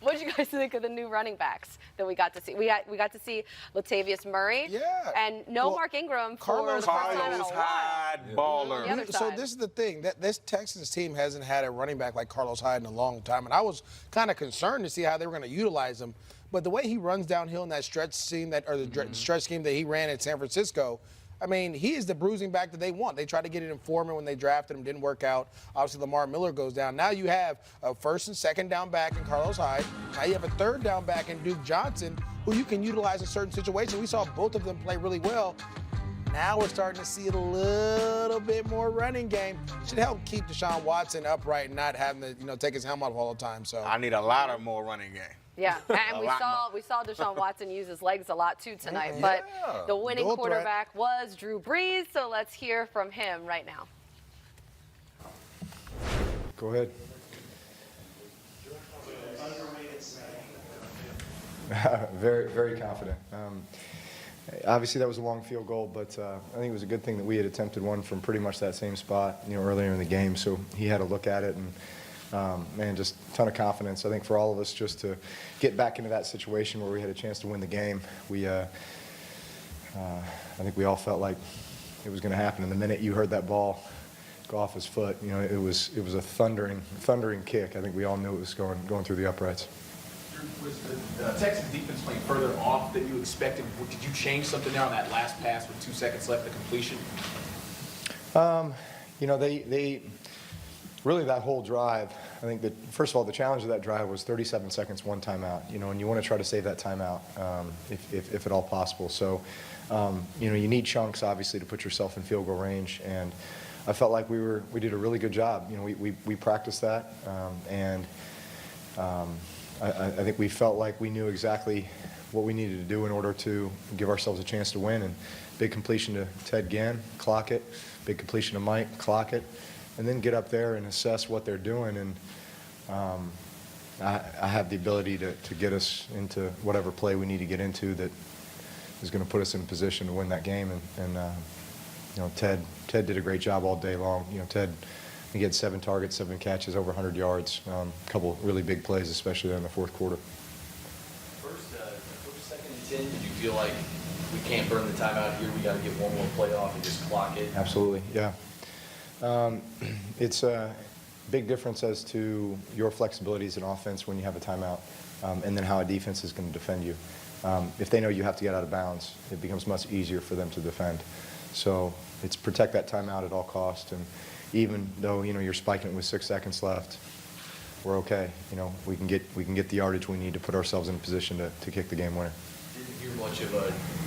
What did you guys think of the new running backs that we got to see? We got to see Latavius Murray. Yeah. And Mark Ingram for the first time in a while. Baller. So this is the thing. This Texans team hasn't had a running back like Carlos Hyde in a long time, and I was kind of concerned to see how they were going to utilize him. But the way he runs downhill in that stretch scheme stretch scheme that he ran at San Francisco, I mean, he is the bruising back that they want. They tried to get it in Foreman when they drafted him, didn't work out. Obviously, Lamar Miller goes down. Now you have a first and second down back in Carlos Hyde. Now you have a third down back in Duke Johnson, who you can utilize in certain situations. We saw both of them play really well. Now we're starting to see a little bit more running game. Should help keep Deshaun Watson upright and not having to, take his helmet off all the time. So I need a lot of more running game. Yeah, and we saw Deshaun Watson use his legs a lot too tonight. But the winning quarterback was Drew Brees, so let's hear from him right now. Go ahead. Very, very confident. Obviously, that was a long field goal, but I think it was a good thing that we had attempted one from pretty much that same spot, earlier in the game. So he had a look at it, and man, just a ton of confidence. I think for all of us, just to get back into that situation where we had a chance to win the game, I think we all felt like it was going to happen. And the minute you heard that ball go off his foot, it was a thundering kick. I think we all knew it was going through the uprights. Was the Texans defense playing further off than you expected? Did you change something there on that last pass with 2 seconds left, the completion? They really, that whole drive, I think that, first of all, the challenge of that drive was 37 seconds, one timeout, and you want to try to save that timeout if at all possible. So, you need chunks, obviously, to put yourself in field goal range, and I felt like we did a really good job. We practiced that, and I think we felt like we knew exactly what we needed to do in order to give ourselves a chance to win. And big completion to Ted Ginn, clock it. Big completion to Mike, clock it. And then get up there and assess what they're doing. And I have the ability to get us into whatever play we need to get into that is going to put us in position to win that game. And Ted did a great job all day long. Ted, he had 7 targets, 7 catches, over 100 yards. A couple really big plays, especially in the fourth quarter. First, second, and 10, did you feel like we can't burn the timeout here? We got to get one more play off and just clock it? Absolutely, yeah. It's a big difference as to your flexibility as an offense when you have a timeout, and then how a defense is going to defend you. If they know you have to get out of bounds, it becomes much easier for them to defend. So it's protect that timeout at all costs. And even though you're spiking it with 6 seconds left, we're okay. We can get the yardage we need to put ourselves in a position to kick the game winner. Didn't hear much of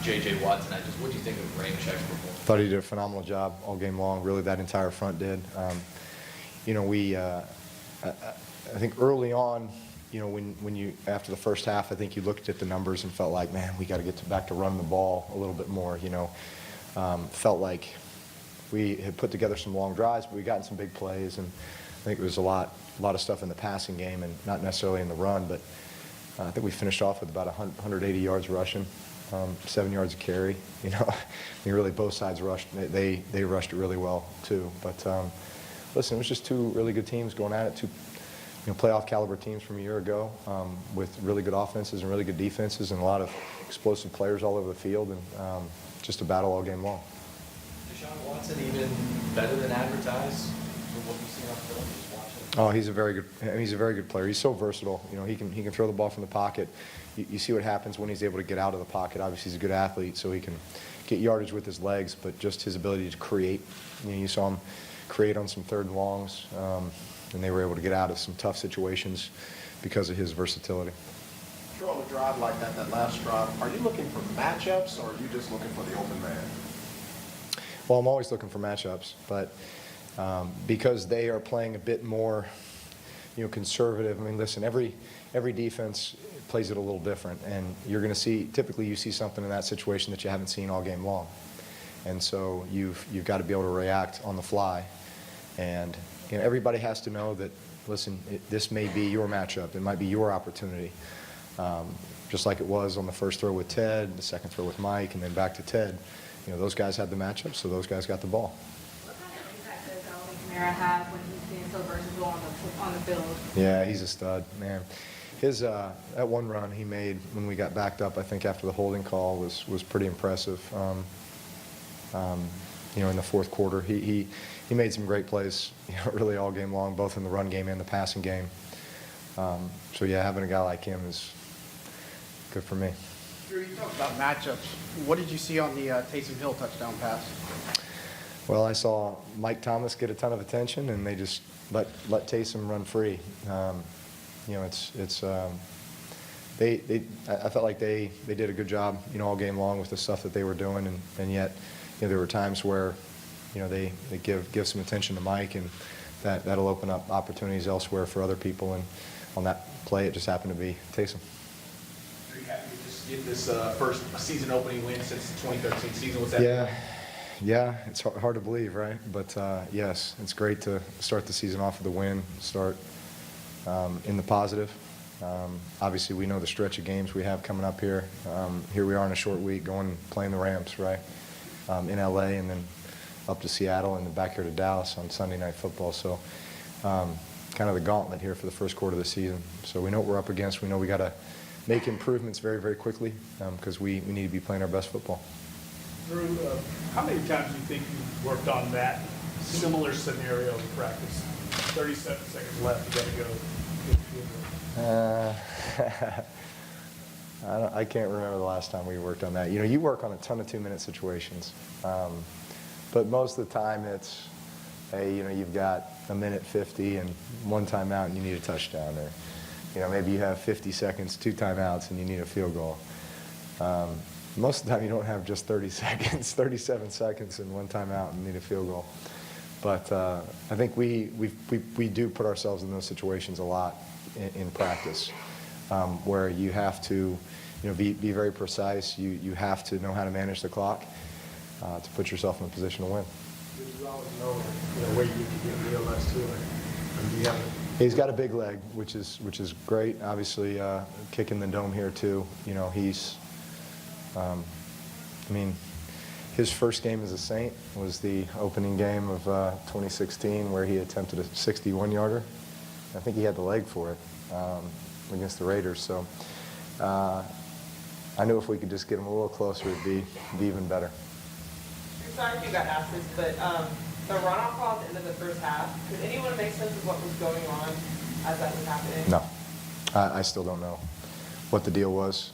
J.J. Watt tonight. Just what do you think of Ramczyk's performance? Thought he did a phenomenal job all game long. Really, that entire front did. I think early on, when you after the first half, I think you looked at the numbers and felt like, man, we got to get back to running the ball a little bit more. Felt like we had put together some long drives, but we got in some big plays, and I think it was a lot of stuff in the passing game and not necessarily in the run. But I think we finished off with about 180 yards rushing, 7 yards a carry. Really both sides rushed. They rushed it really well too. But listen, it was just 2 really good teams going at it. 2 playoff caliber teams from a year ago, with really good offenses and really good defenses and a lot of explosive players all over the field, and just a battle all game long. Deshaun Watson even better than advertised from what you've seen on film? Just watching. Oh, he's a very good player. He's so versatile. He can throw the ball from the pocket. You see what happens when he's able to get out of the pocket. Obviously, he's a good athlete, so he can get yardage with his legs, but just his ability to create. You saw him create on some 3rd and longs, and they were able to get out of some tough situations because of his versatility. On a drive like that last drive, are you looking for matchups, or are you just looking for the open man? Well, I'm always looking for matchups, but because they are playing a bit more, conservative. I mean, listen, every defense plays it a little different, and you're going to see, typically you see something in that situation that you haven't seen all game long, and so you've got to be able to react on the fly, and everybody has to know that, listen, this may be your matchup, it might be your opportunity. Just like it was on the first throw with Ted, the second throw with Mike, and then back to Ted. Those guys had the matchup, so those guys got the ball. What kind of impact does all these Kamara have when he's being so versatile on the field? Yeah, he's a stud, man. His that one run he made when we got backed up, I think after the holding call, was pretty impressive. You know, in the fourth quarter, he made some great plays, you know, really all game long, both in the run game and the passing game. So yeah, having a guy like him is good for me. Drew, you talked about matchups. What did you see on the Taysom Hill touchdown pass? Well, I saw Mike Thomas get a ton of attention, and they just let Taysom run free. You know, I felt like they did a good job, you know, all game long with the stuff that they were doing, and yet, you know, there were times where, you know, they give some attention to Mike, and that'll open up opportunities elsewhere for other people. And on that play, it just happened to be Taysom. Are you happy to just get this first season opening win since the 2013 season? Was that? Yeah, it's hard to believe, right? But yes, it's great to start the season off with a win, start in the positive. Obviously, we know the stretch of games we have coming up here. Here we are in a short week going playing the Rams, right, in LA, and then up to Seattle and then back here to Dallas on Sunday Night Football. So kind of the gauntlet here for the first quarter of the season. So we know what we're up against. We know we got to make improvements very, very quickly because we need to be playing our best football. Drew, how many times do you think you worked on that similar scenario in practice? 37 seconds left, you got to go. I can't remember the last time we worked on that. You know, you work on a ton of 2-minute situations, but most of the time it's, hey, you know, you've got a minute 50 and one timeout and you need a touchdown, or, you know, maybe you have 50 seconds, 2 timeouts, and you need a field goal. Most of the time you don't have just 30 seconds, 37 seconds and 1 timeout and need a field goal. But I think we do put ourselves in those situations a lot in practice, where you have to, you know, be very precise. You have to know how to manage the clock to put yourself in a position to win. Did you always know, you know, where you need to get realized to it? He's got a big leg, which is great. Obviously, kicking the dome here too. You know, he's, I mean, his first game as a Saint was the opening game of 2016, where he attempted a 61-yarder. I think he had the leg for it against the Raiders. So I knew if we could just get him a little closer, it'd be even better. I'm sorry if you got asked this, but the runoff call at the end of the first half, could anyone make sense of what was going on as that was happening? No. I still don't know what the deal was.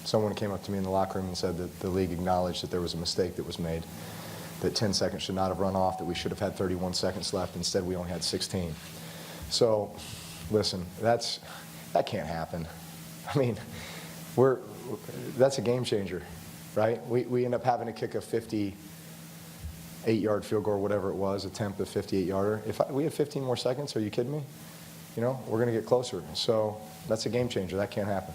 Someone came up to me in the locker room and said that the league acknowledged that there was a mistake that was made, that 10 seconds should not have run off, that we should have had 31 seconds left. Instead, we only had 16. So, listen, that can't happen. I mean, that's a game changer, right? We end up having to kick a 58-yard field goal or whatever it was, attempt a 58-yarder. If we had 15 more seconds, are you kidding me? You know, we're going to get closer. So that's a game changer. That can't happen.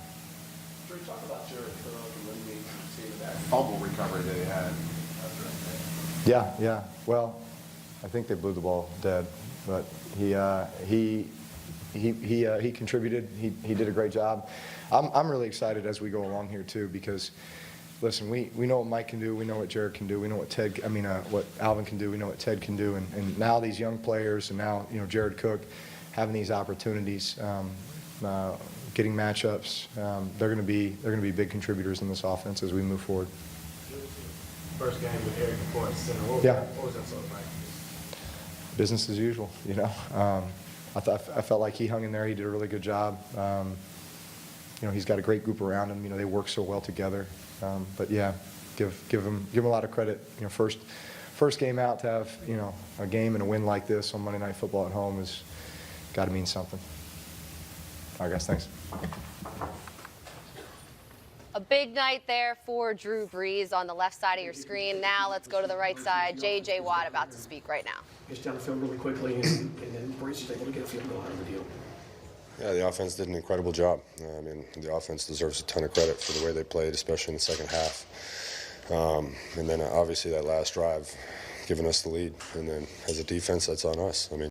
Drew, talk about Jared Cook and when you see that fumble recovery that he had after that. Yeah. Well, I think they blew the ball dead, but he contributed. He did a great job. I'm really excited as we go along here too, because listen, we know what Mike can do, we know what Jared can do, we know what what Alvin can do, we know what Ted can do, and now these young players, and now, you know, Jared Cook having these opportunities, getting matchups, they're going to be big contributors in this offense as we move forward. First game with Eric before at center. What was that sort of like? Business as usual, you know. I felt like he hung in there. He did a really good job. You know, he's got a great group around him. You know, they work so well together. But yeah, give him a lot of credit. You know, first game out to have, you know, a game and a win like this on Monday Night Football at home has got to mean something. All right, guys, thanks. A big night there for Drew Brees on the left side of your screen. Now let's go to the right side. J.J. Watt about to speak right now. Gets down the field really quickly, and then Brees is able to get a field goal out of the deal. Yeah, the offense did an incredible job. I mean, the offense deserves a ton of credit for the way they played, especially in the second half. And then obviously that last drive, giving us the lead. And then as a defense, that's on us. I mean,